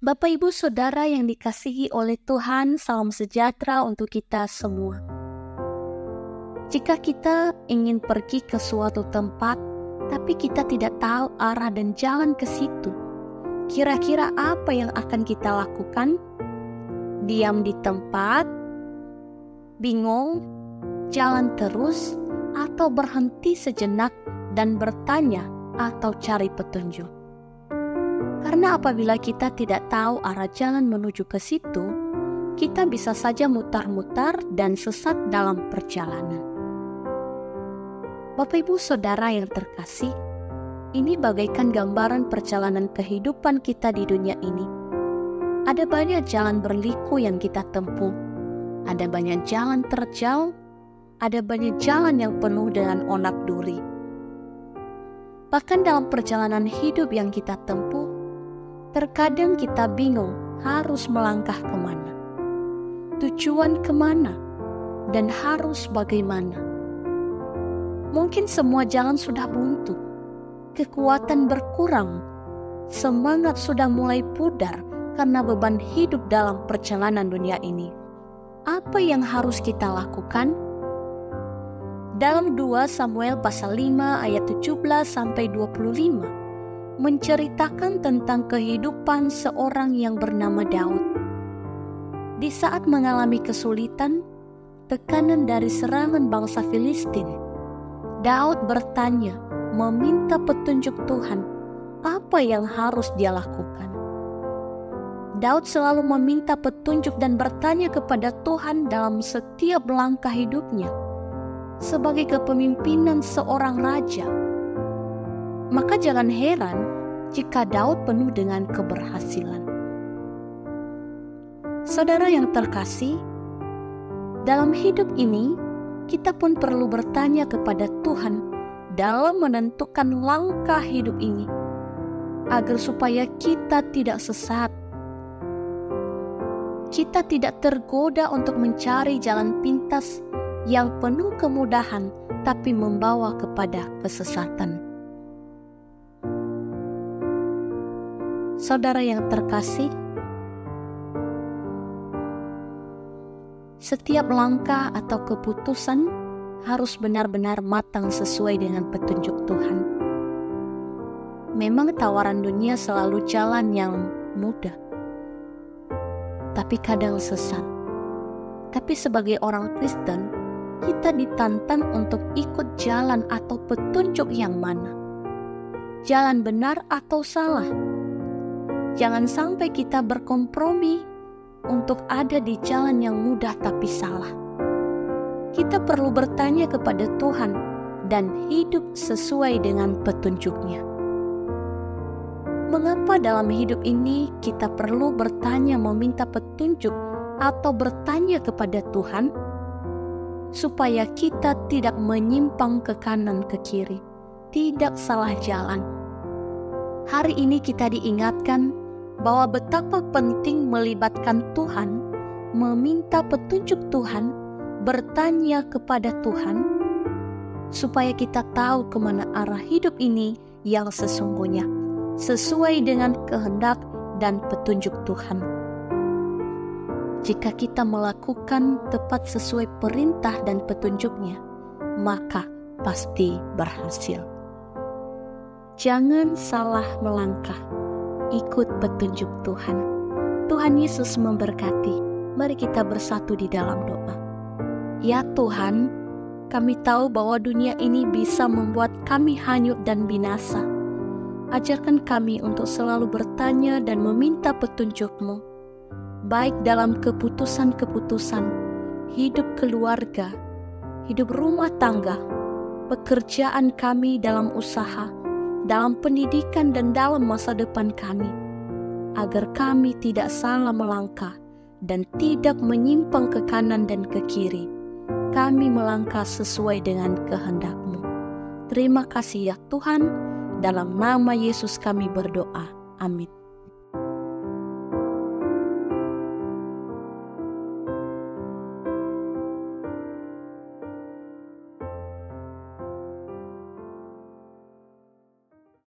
Bapak, Ibu, Saudara yang dikasihi oleh Tuhan, salam sejahtera untuk kita semua. Jika kita ingin pergi ke suatu tempat, tapi kita tidak tahu arah dan jalan ke situ, kira-kira apa yang akan kita lakukan? Diam di tempat, bingung, jalan terus, atau berhenti sejenak dan bertanya atau cari petunjuk? Karena apabila kita tidak tahu arah jalan menuju ke situ, kita bisa saja mutar-mutar dan sesat dalam perjalanan. Bapak, Ibu, Saudara yang terkasih, ini bagaikan gambaran perjalanan kehidupan kita di dunia ini. Ada banyak jalan berliku yang kita tempuh, ada banyak jalan terjal, ada banyak jalan yang penuh dengan onak duri. Bahkan dalam perjalanan hidup yang kita tempuh, terkadang kita bingung harus melangkah kemana, tujuan kemana, dan harus bagaimana. Mungkin semua jalan sudah buntu, kekuatan berkurang, semangat sudah mulai pudar karena beban hidup dalam perjalanan dunia ini. Apa yang harus kita lakukan? Dalam 2 Samuel pasal 5 ayat 17-25, menceritakan tentang kehidupan seorang yang bernama Daud. Di saat mengalami kesulitan, tekanan dari serangan bangsa Filistin, Daud bertanya, meminta petunjuk Tuhan, apa yang harus dia lakukan. Daud selalu meminta petunjuk dan bertanya kepada Tuhan dalam setiap langkah hidupnya, sebagai kepemimpinan seorang raja. Maka jangan heran jika Daud penuh dengan keberhasilan. Saudara yang terkasih, dalam hidup ini kita pun perlu bertanya kepada Tuhan dalam menentukan langkah hidup ini, agar supaya kita tidak sesat. Kita tidak tergoda untuk mencari jalan pintas yang penuh kemudahan tapi membawa kepada kesesatan. Saudara yang terkasih, setiap langkah atau keputusan harus benar-benar matang sesuai dengan petunjuk Tuhan. Memang tawaran dunia selalu jalan yang mudah, tapi kadang sesat. Tapi sebagai orang Kristen, kita ditantang untuk ikut jalan atau petunjuk yang mana? Jalan benar atau salah? Jangan sampai kita berkompromi untuk ada di jalan yang mudah tapi salah. Kita perlu bertanya kepada Tuhan dan hidup sesuai dengan petunjuk-Nya. Mengapa dalam hidup ini kita perlu bertanya meminta petunjuk atau bertanya kepada Tuhan? Supaya kita tidak menyimpang ke kanan ke kiri, tidak salah jalan. Hari ini kita diingatkan bahwa betapa penting melibatkan Tuhan, meminta petunjuk Tuhan, bertanya kepada Tuhan, supaya kita tahu kemana arah hidup ini yang sesungguhnya, sesuai dengan kehendak dan petunjuk Tuhan. Jika kita melakukan tepat sesuai perintah dan petunjuk-Nya, maka pasti berhasil. Jangan salah melangkah. Ikut petunjuk Tuhan. Tuhan Yesus memberkati. Mari kita bersatu di dalam doa. Ya Tuhan, kami tahu bahwa dunia ini bisa membuat kami hanyut dan binasa. Ajarkan kami untuk selalu bertanya dan meminta petunjuk-Mu, baik dalam keputusan-keputusan, hidup keluarga, hidup rumah tangga, pekerjaan kami dalam usaha, dalam pendidikan dan dalam masa depan kami, agar kami tidak salah melangkah dan tidak menyimpang ke kanan dan ke kiri. Kami melangkah sesuai dengan kehendak-Mu. Terima kasih ya Tuhan, dalam nama Yesus kami berdoa. Amin.